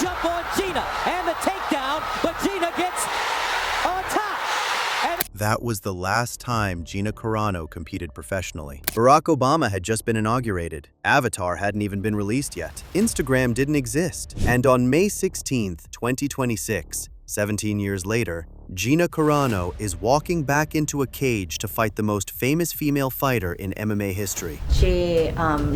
jump on Gina and the takedown, but Gina gets on top. That was the last time Gina Carano competed professionally. Barack Obama had just been inaugurated. Avatar hadn't even been released yet. Instagram didn't exist. And on May 16th, 2026, 17 years later, Gina Carano is walking back into a cage to fight the most famous female fighter in MMA history. She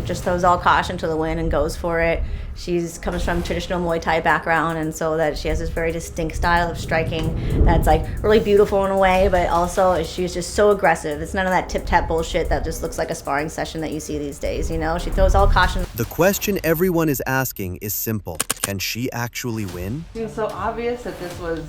just throws all caution to the wind and goes for it. She comes from traditional Muay Thai background, and so that she has this very distinct style of striking that's like really beautiful in a way, but also she's just so aggressive. It's none of that tip-tap bullshit that just looks like a sparring session that you see these days, you know? She throws all caution. The question everyone is asking is simple. Can she actually win? It seems so obvious that this was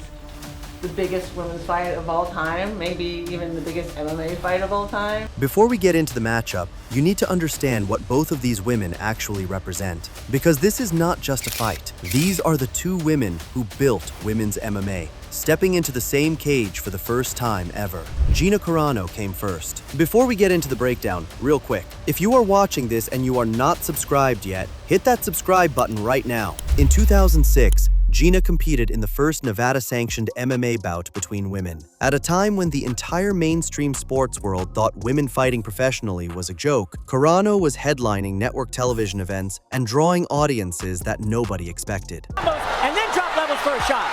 the biggest women's fight of all time, maybe even the biggest MMA fight of all time. Before we get into the matchup, you need to understand what both of these women actually represent. Because this is not just a fight. These are the two women who built women's MMA, stepping into the same cage for the first time ever. Gina Carano came first. Before we get into the breakdown, real quick, if you are watching this and you are not subscribed yet, hit that subscribe button right now. In 2006, Gina competed in the first Nevada-sanctioned MMA bout between women. At a time when the entire mainstream sports world thought women fighting professionally was a joke, Carano was headlining network television events and drawing audiences that nobody expected. And then drop levels for a shot.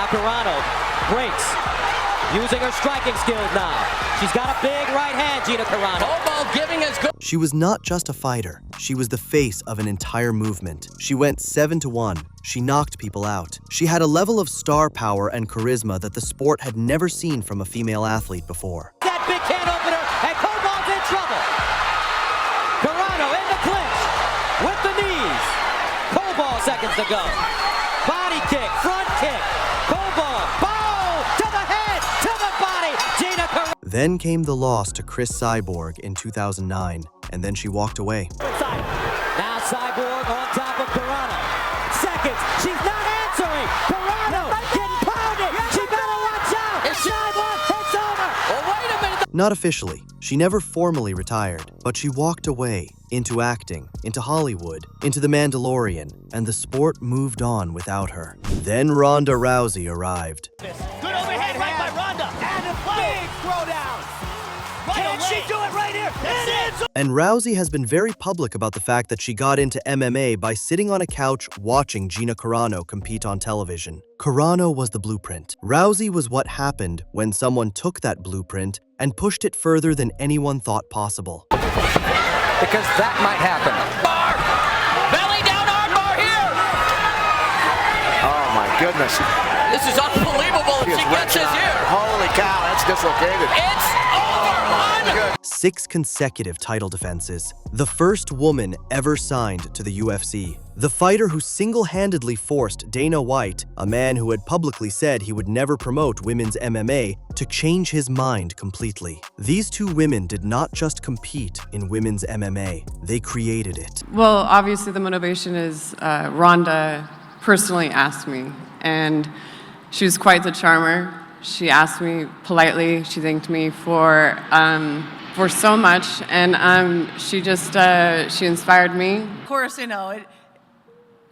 Carano breaks, using her striking skills now. She's got a big right hand, Gina Carano. Giving us good. She was not just a fighter, she was the face of an entire movement. She went 7-1. She knocked people out. She had a level of star power and charisma that the sport had never seen from a female athlete before. That big can opener, and Cobal's in trouble. Carano in the clinch with the knees. Cobal seconds to go. Body kick, front kick. Cobal, bow to the head, to the body. Gina Carano. Then came the loss to Chris Cyborg in 2009, and then she walked away. Now Cyborg on top of Carano. Seconds, she's not answering. Carano getting pounded. She better watch out. Cyborg takes over. Oh, wait a minute. Not officially. She never formally retired, but she walked away into acting, into Hollywood, into The Mandalorian, and the sport moved on without her. Then Ronda Rousey arrived. Good overhead right by Ronda. And a big throwdown. Can she do it right here? It is. And Rousey has been very public about the fact that she got into MMA by sitting on a couch watching Gina Carano compete on television. Carano was the blueprint. Rousey was what happened when someone took that blueprint and pushed it further than anyone thought possible. Because that might happen. Bar! Belly down armbar here! Oh my goodness. This is unbelievable if she gets this here. Holy cow, that's dislocated. It's over! 6 consecutive title defenses. The first woman ever signed to the UFC. The fighter who single-handedly forced Dana White, a man who had publicly said he would never promote women's MMA, to change his mind completely. These two women did not just compete in women's MMA, they created it. Well, obviously the motivation is Ronda personally asked me, and she was quite the charmer. She asked me politely, she thanked me for so much, and she just, she inspired me. Of course, you know,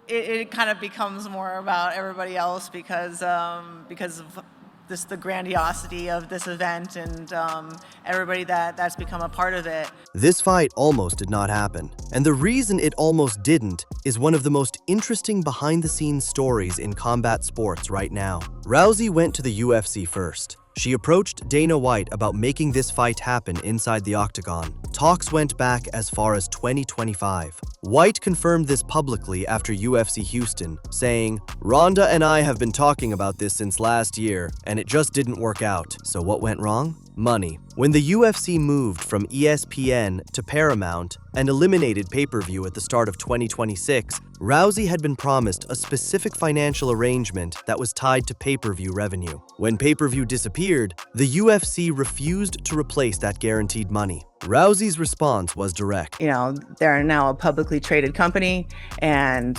it kind of becomes more about everybody else because of the grandiosity of this event and everybody that's become a part of it. This fight almost did not happen. And the reason it almost didn't is one of the most interesting behind-the-scenes stories in combat sports right now. Rousey went to the UFC first. She approached Dana White about making this fight happen inside the octagon. Talks went back as far as 2025. White confirmed this publicly after UFC Houston, saying, "Ronda and I have been talking about this since last year, and it just didn't work out." So what went wrong? Money. When the UFC moved from ESPN to Paramount and eliminated pay-per-view at the start of 2026, Rousey had been promised a specific financial arrangement that was tied to pay-per-view revenue. When pay-per-view disappeared, the UFC refused to replace that guaranteed money. Rousey's response was direct. You know, they're now a publicly traded company, and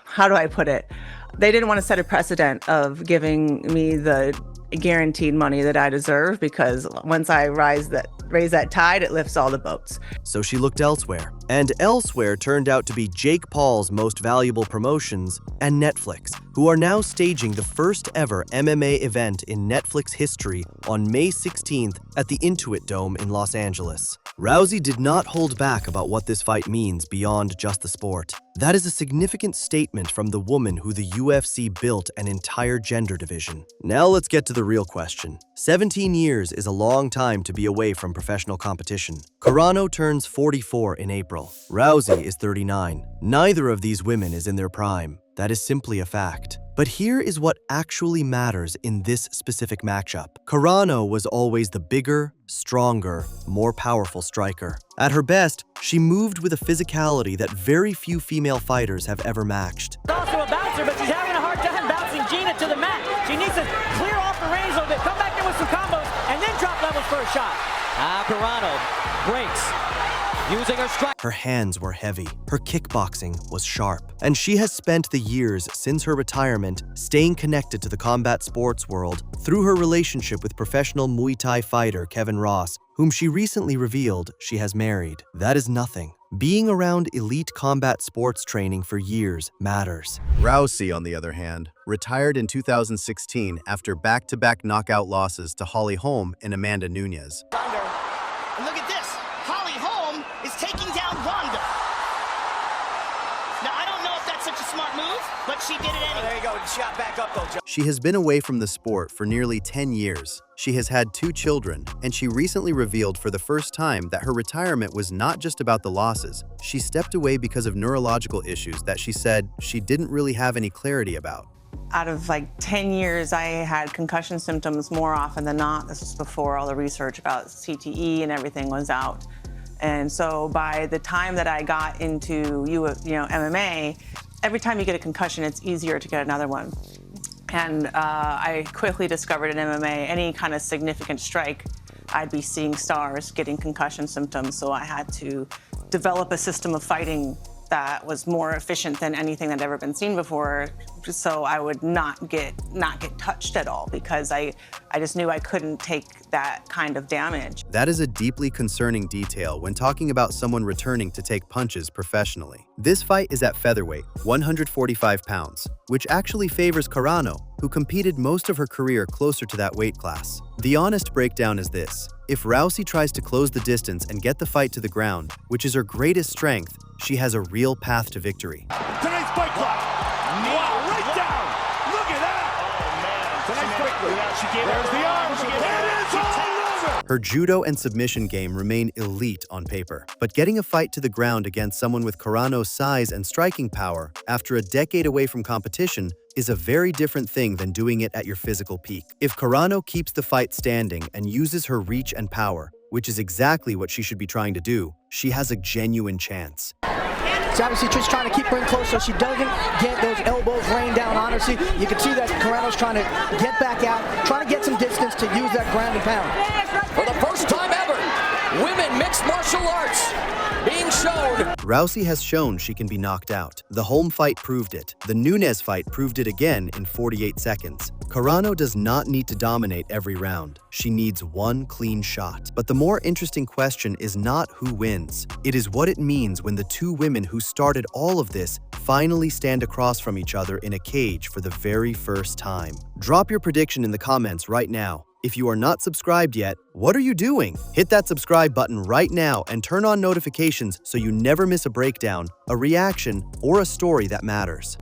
how do I put it? They didn't want to set a precedent of giving me the guaranteed money that I deserve, because once I raise that tide, it lifts all the boats. So she looked elsewhere. And elsewhere turned out to be Jake Paul's most valuable promotions and Netflix, who are now staging the first ever MMA event in Netflix history on May 16th at the Intuit Dome in Los Angeles. Rousey did not hold back about what this fight means beyond just the sport. That is a significant statement from the woman who the UFC built an entire gender division. Now let's get to the real question. 17 years is a long time to be away from professional competition. Carano turns 44 in April. Rousey is 39. Neither of these women is in their prime. That is simply a fact. But here is what actually matters in this specific matchup. Carano was always the bigger, stronger, more powerful striker. At her best, she moved with a physicality that very few female fighters have ever matched. She's also a bouncer, but she's having a hard time bouncing Gina to the mat. She needs to clear off the range a little bit, come back in with some combos, and then drop levels for a shot. Carano breaks, using her strike. Her hands were heavy, her kickboxing was sharp, and she has spent the years since her retirement staying connected to the combat sports world through her relationship with professional Muay Thai fighter Kevin Ross, whom she recently revealed she has married. That is nothing. Being around elite combat sports training for years matters. Rousey, on the other hand, retired in 2016 after back-to-back knockout losses to Holly Holm and Amanda Nunes. And look at this. Holly Holm is taking down Ronda. Now, I don't know if that's such a smart move, but she did it anyway. There you go. Shot back up, though, Joe. She has been away from the sport for nearly 10 years. She has had 2 children, and she recently revealed for the first time that her retirement was not just about the losses. She stepped away because of neurological issues that she said she didn't really have any clarity about. Out of like 10 years, I had concussion symptoms more often than not. This was before all the research about CTE and everything was out. And so by the time that I got into MMA, every time you get a concussion, it's easier to get another one. And I quickly discovered in MMA, any kind of significant strike, I'd be seeing stars, getting concussion symptoms. So I had to develop a system of fighting that was more efficient than anything that had ever been seen before, so I would not get touched at all, because I just knew I couldn't take that kind of damage. That is a deeply concerning detail when talking about someone returning to take punches professionally. This fight is at featherweight, 145 pounds, which actually favors Carano, who competed most of her career closer to that weight class. The honest breakdown is this: if Rousey tries to close the distance and get the fight to the ground, which is her greatest strength, she has a real path to victory. Tonight's fight clock. Wow, right down. Look at that. Oh, man. Tonight's quickly. She gave There's the arm. She gave it is all over. Her judo and submission game remain elite on paper, but getting a fight to the ground against someone with Carano's size and striking power after a decade away from competition is a very different thing than doing it at your physical peak. If Carano keeps the fight standing and uses her reach and power, which is exactly what she should be trying to do, she has a genuine chance. She's obviously just trying to keep her in close so she doesn't get those elbows rained down on her. See, you can see that Carano's trying to get back out, trying to get some distance to use that ground and pound. For the first time ever, women mixed martial arts being shown. Rousey has shown she can be knocked out. The Holm fight proved it. The Nunes fight proved it again in 48 seconds. Carano does not need to dominate every round. She needs one clean shot. But the more interesting question is not who wins. It is what it means when the 2 women who started all of this finally stand across from each other in a cage for the very first time. Drop your prediction in the comments right now. If you are not subscribed yet, what are you doing? Hit that subscribe button right now and turn on notifications so you never miss a breakdown, a reaction, or a story that matters.